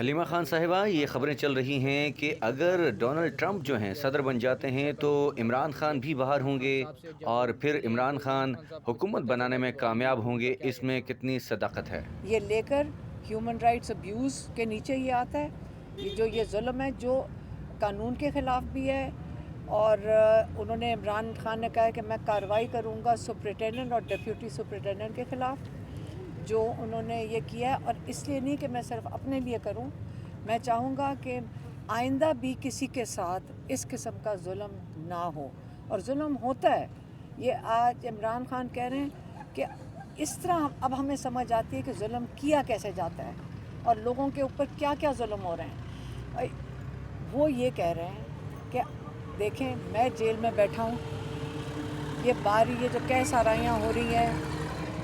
حلیمہ خان صاحبہ، یہ خبریں چل رہی ہیں کہ اگر ڈونلڈ ٹرمپ جو ہیں صدر بن جاتے ہیں تو عمران خان بھی باہر ہوں گے اور پھر عمران خان حکومت بنانے میں کامیاب ہوں گے، اس میں کتنی صداقت ہے؟ یہ لے کر ہیومن رائٹس ابیوز کے نیچے یہ آتا ہے، یہ ظلم ہے جو قانون کے خلاف بھی ہے، اور انہوں نے عمران خان نے کہا ہے کہ میں کارروائی کروں گا سپرنٹینڈنٹ اور ڈپیوٹی سپرنٹینڈنٹ کے خلاف، جو انہوں نے یہ کیا ہے، اور اس لیے نہیں کہ میں صرف اپنے لیے کروں، میں چاہوں گا کہ آئندہ بھی کسی کے ساتھ اس قسم کا ظلم نہ ہو، اور ظلم ہوتا ہے۔ یہ آج عمران خان کہہ رہے ہیں کہ اس طرح اب ہمیں سمجھ آتی ہے کہ ظلم کیا کیسے جاتا ہے اور لوگوں کے اوپر کیا کیا ظلم ہو رہے ہیں۔ وہ یہ کہہ رہے ہیں کہ دیکھیں میں جیل میں بیٹھا ہوں، یہ جو کیس آرائیاں ہو رہی ہیں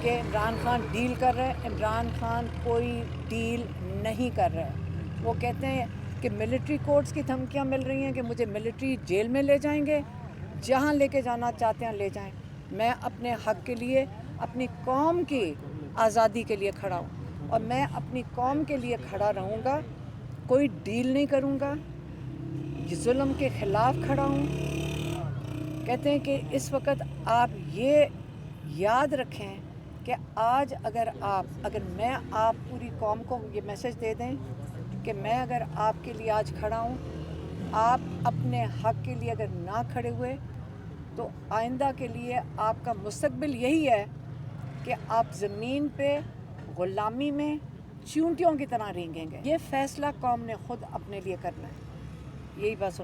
کہ عمران خان ڈیل کر رہے ہیں، عمران خان کوئی ڈیل نہیں کر رہا ہے۔ وہ کہتے ہیں کہ ملٹری کورٹس کی دھمکیاں مل رہی ہیں کہ مجھے ملٹری جیل میں لے جائیں گے، جہاں لے کے جانا چاہتے ہیں لے جائیں، میں اپنے حق کے لیے، اپنی قوم کی آزادی کے لیے کھڑا ہوں، اور میں اپنی قوم کے لیے کھڑا رہوں گا، کوئی ڈیل نہیں کروں گا، ظلم کے خلاف کھڑا ہوں۔ کہتے ہیں کہ اس وقت آپ یہ یاد رکھیں کہ آج اگر میں آپ پوری قوم کو یہ میسج دے دیں کہ میں اگر آپ کے لیے آج کھڑا ہوں، آپ اپنے حق کے لیے اگر نہ کھڑے ہوئے تو آئندہ کے لیے آپ کا مستقبل یہی ہے کہ آپ زمین پہ غلامی میں چونٹیوں کی طرح رینگیں گے۔ یہ فیصلہ قوم نے خود اپنے لیے کرنا ہے، یہی بس۔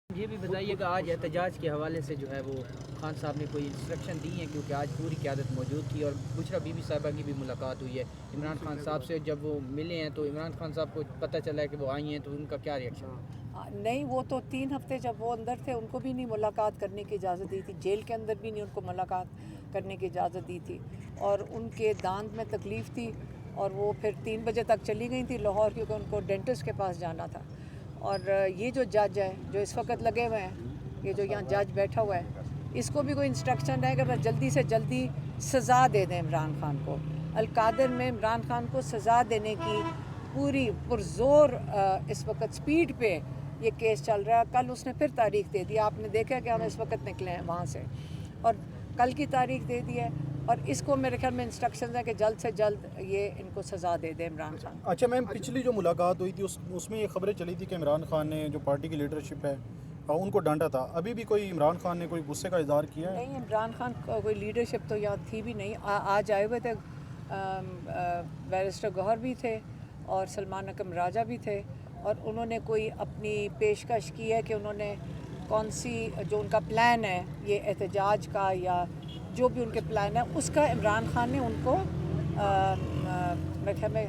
یہ بھی بتائیے کہ آج احتجاج کے حوالے سے جو ہے وہ خان صاحب نے کوئی انسٹرکشن دی ہیں، کیونکہ آج پوری قیادت موجود تھی اور بشریٰ بی بی صاحبہ کی بھی ملاقات ہوئی ہے عمران خان صاحب سے، جب وہ ملے ہیں تو عمران خان صاحب کو پتہ چلا ہے کہ وہ آئی ہیں تو ان کا کیا ریئیکشن؟ نہیں، وہ تو 3 ہفتے جب وہ اندر تھے ان کو بھی نہیں ملاقات کرنے کی اجازت دی تھی، جیل کے اندر بھی نہیں ان کو ملاقات کرنے کی اجازت دی تھی، اور ان کے دانت میں تکلیف تھی اور وہ پھر 3 بجے تک چلی گئی تھی لاہور، کیونکہ ان کو ڈینٹسٹ کے پاس جانا تھا۔ اور یہ جو جج ہے جو اس وقت لگے ہوئے ہیں، یہ جو یہاں جج بیٹھا ہوا ہے، اس کو بھی کوئی انسٹرکشن ہے کہ بس جلدی سے جلدی سزا دے دیں عمران خان کو۔ القادر میں عمران خان کو سزا دینے کی پوری پرزور اس وقت سپیڈ پہ یہ کیس چل رہا ہے۔ کل اس نے پھر تاریخ دے دی، آپ نے دیکھا کہ ہم اس وقت نکلے ہیں وہاں سے، اور کل کی تاریخ دے دی ہے، اور اس کو میرے خیال میں انسٹرکشنز ہیں کہ جلد سے جلد یہ ان کو سزا دے دے عمران خان۔ اچھا میم، پچھلی جو ملاقات ہوئی تھی اس میں یہ خبریں چلی تھی کہ عمران خان نے جو پارٹی کی لیڈرشپ ہے ان کو ڈانٹا تھا، ابھی بھی کوئی عمران خان نے کوئی غصے کا اظہار کیا ہے؟ نہیں، عمران خان کوئی لیڈرشپ تو یہاں تھی بھی نہیں۔ آج آئے ہوئے تھے بیرسٹر گوہر بھی تھے اور سلمان اکرم راجہ بھی تھے، اور انہوں نے کوئی اپنی پیشکش کی ہے کہ انہوں نے کون سی جو ان کا پلان ہے یہ احتجاج کا یا جو بھی ان کے پلان ہے اس کا عمران خان نے ان کو میرے خیال میں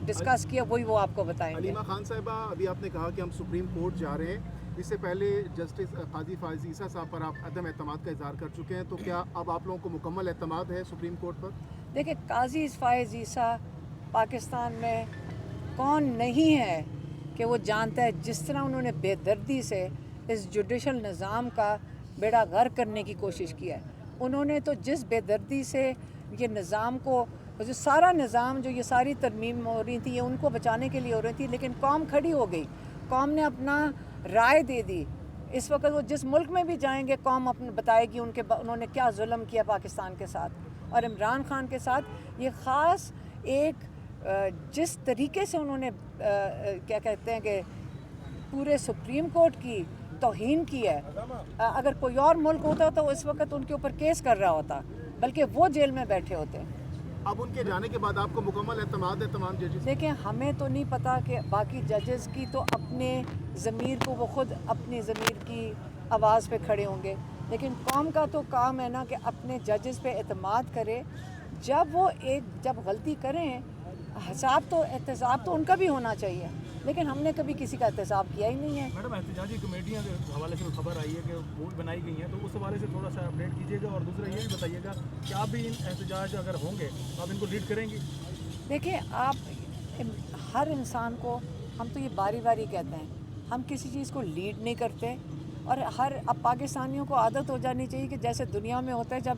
ڈسکس کیا، وہی وہ آپ کو بتائیں گے۔ حلیمہ خان صاحبہ، ابھی آپ نے کہا کہ ہم سپریم کورٹ جا رہے ہیں، اس سے پہلے جسٹس قاضی فائز عیسیٰ صاحب پر آپ عدم اعتماد کا اظہار کر چکے ہیں، تو کیا اب آپ لوگوں کو مکمل اعتماد ہے سپریم کورٹ پر؟ دیکھیں، قاضی فائز عیسیٰ پاکستان میں کون نہیں ہے کہ وہ جانتا ہے جس طرح انہوں نے بے دردی سے اس جوڈیشل نظام کا بیڑا غرق کرنے کی کوشش کی ہے۔ انہوں نے تو جس بے دردی سے یہ نظام کو، جو سارا نظام جو یہ ساری ترمیم ہو رہی تھی یہ ان کو بچانے کے لیے ہو رہی تھی، لیکن قوم کھڑی ہو گئی، قوم نے اپنا رائے دے دی۔ اس وقت وہ جس ملک میں بھی جائیں گے قوم اپنے بتائے گی انہوں نے کیا ظلم کیا پاکستان کے ساتھ اور عمران خان کے ساتھ۔ یہ خاص ایک جس طریقے سے انہوں نے کیا کہتے ہیں کہ پورے سپریم کورٹ کی توہین کی ہے، اگر کوئی اور ملک ہوتا تو اس وقت ان کے اوپر کیس کر رہا ہوتا، بلکہ وہ جیل میں بیٹھے ہوتے۔ اب ان کے جانے کے بعد آپ کو مکمل اعتماد ہے تمام ججز؟ دیکھیں، ہمیں تو نہیں پتہ کہ باقی ججز کی تو اپنے ضمیر کو وہ خود اپنی ضمیر کی آواز پہ کھڑے ہوں گے، لیکن قوم کا تو کام ہے نا کہ اپنے ججز پہ اعتماد کرے۔ جب غلطی کریں حساب تو احتساب تو ان کا بھی ہونا چاہیے، لیکن ہم نے کبھی کسی کا احتساب کیا ہی نہیں ہے۔ میڈم، احتجاجی کمیٹیاں کے حوالے سے خبر آئی ہے کہ وہ بنائی گئی ہیں، تو اس حوالے سے تھوڑا سا اپڈیٹ کیجیے گا، اور دوسرا یہ بھی بتائیے گا کہ آپ بھی ان احتجاج اگر ہوں گے تو آپ ان کو لیڈ کریں گی؟ دیکھیں، آپ ہر انسان کو، ہم تو یہ باری باری کہتے ہیں، ہم کسی چیز کو لیڈ نہیں کرتے، اور اب پاکستانیوں کو عادت ہو جانی چاہیے کہ جیسے دنیا میں ہوتا ہے، جب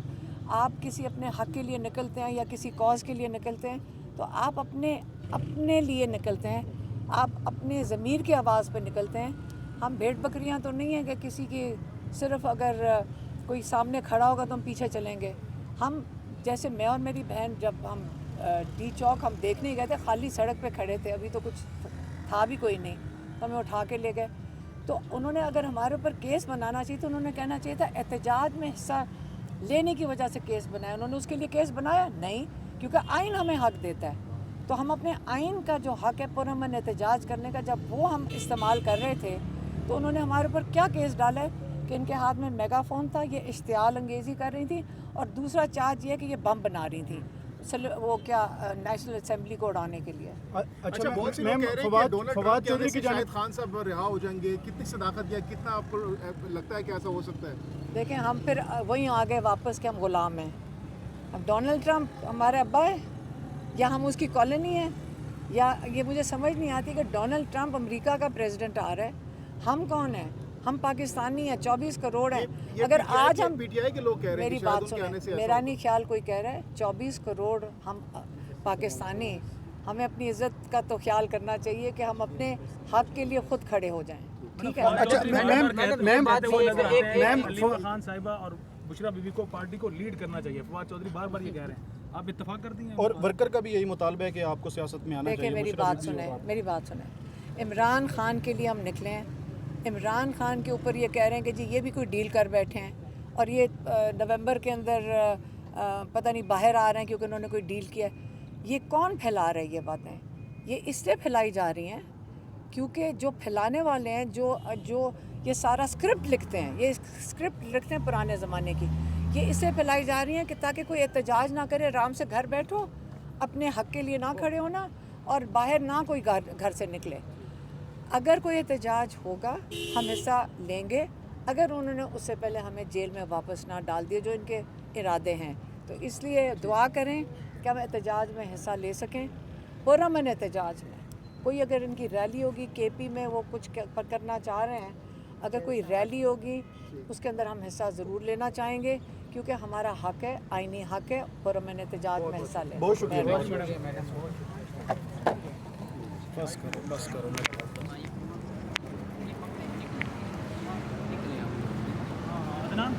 آپ کسی اپنے حق کے لیے نکلتے ہیں یا کسی کاز کے لیے نکلتے ہیں تو آپ اپنے لیے نکلتے ہیں، آپ اپنے ضمیر کی آواز پہ نکلتے ہیں. ہم بھیڑ بکریاں تو نہیں ہیں کہ کسی کی صرف اگر کوئی سامنے کھڑا ہوگا تو ہم پیچھے چلیں گے. ہم جیسے میں اور میری بہن جب ہم ڈی چوک ہم دیکھنے گئے تھے, خالی سڑک پہ کھڑے تھے, ابھی تو کچھ تھا بھی کوئی نہیں, تو ہمیں اٹھا کے لے گئے. تو انہوں نے اگر ہمارے اوپر کیس بنانا چاہیے تو انہوں نے کہنا چاہیے تھا احتجاج میں حصہ لینے کی وجہ سے کیس بنایا. انہوں نے اس کے لیے کیس بنایا نہیں, کیونکہ آئین ہمیں حق دیتا ہے. تو ہم اپنے آئین کا جو حق ہے پرامن احتجاج کرنے کا, جب وہ ہم استعمال کر رہے تھے تو انہوں نے ہمارے اوپر کیا کیس ڈالا ہے کہ ان کے ہاتھ میں میگا فون تھا, یہ اشتعال انگیزی کر رہی تھی, اور دوسرا چارج یہ کہ یہ بم بنا رہی تھی وہ کیا نیشنل اسمبلی کو اڑانے کے لیے. اچھا, بہت سے لوگ کہہ رہے ہیں کہ ڈونلڈ ٹرمپ کی وجہ سے شاہد خان صاحب رہا ہو جائیں گے. کتنی صداقت یا کتنا آپ کو لگتا ہے کہ ایسا ہو سکتا ہے؟ دیکھیں, ہم پھر وہیں آ گئے واپس کہ ہم غلام ہیں. اب ڈونلڈ ٹرمپ ہمارے ابا ہے یا ہم اس کی کالونی ہیں, یا یہ مجھے سمجھ نہیں آتی کہ ڈونلڈ ٹرمپ امریکہ کا پریزیڈنٹ آ رہا ہے, ہم کون ہیں؟ ہم پاکستانی ہیں, 24 کروڑ ہیں. اگر آج ہم پی ٹی آئی کے لوگ کہہ رہے ہیں میری کہ شاید بات ان کے آنے سے سنیں, میرا نہیں خیال کوئی کہہ رہا ہے 24 کروڑ ہم پاکستانی, ہمیں اپنی عزت کا تو خیال کرنا چاہیے کہ ہم اپنے حق کے لیے خود کھڑے ہو جائیں. ٹھیک ہے, علیمہ خان صاحبہ اور بشرا بی بی کو پارٹی کو لیڈ کرنا چاہیے. فواد چودھری بار بار یہ کہہ رہے ہیں, آپ اتفاق کرتی ہیں؟ اور ورکر کا بھی یہی مطالبہ ہے کہ آپ کو سیاست میں آنا دیکھیں چاہیے. میری بات سنیں. عمران خان کے لیے ہم نکلے ہیں. عمران خان کے اوپر یہ کہہ رہے ہیں کہ جی یہ بھی کوئی ڈیل کر بیٹھے ہیں, اور یہ نومبر کے اندر پتہ نہیں باہر آ رہے ہیں کیونکہ انہوں نے کوئی ڈیل کیا ہے. یہ کون پھیلا رہا ہے یہ باتیں؟ یہ اس لیے پھیلائی جا رہی ہیں کیونکہ جو پھیلانے والے ہیں, جو یہ سارا اسکرپٹ لکھتے ہیں, یہ اسکرپٹ لکھتے ہیں پرانے زمانے کی, یہ اس سے پھیلائی جا رہی ہیں کہ تاکہ کوئی احتجاج نہ کرے, آرام سے گھر بیٹھو, اپنے حق کے لیے نہ کھڑے ہونا, اور باہر نہ کوئی گھر سے نکلے. اگر کوئی احتجاج ہوگا ہم حصہ لیں گے, اگر انہوں نے اس سے پہلے ہمیں جیل میں واپس نہ ڈال دیے جو ان کے ارادے ہیں. تو اس لیے دعا کریں کہ ہم احتجاج میں حصہ لے سکیں, پرامن احتجاج میں. کوئی اگر ان کی ریلی ہوگی کے پی میں, وہ کچھ کرنا چاہ رہے ہیں, اگر کوئی ریلی ہوگی اس کے اندر ہم حصہ ضرور لینا چاہیں گے, کیونکہ ہمارا حق ہے, آئینی حق ہے پرامن احتجاج میں حصہ لیں. بہت شکریہ. بس کرو. عدنان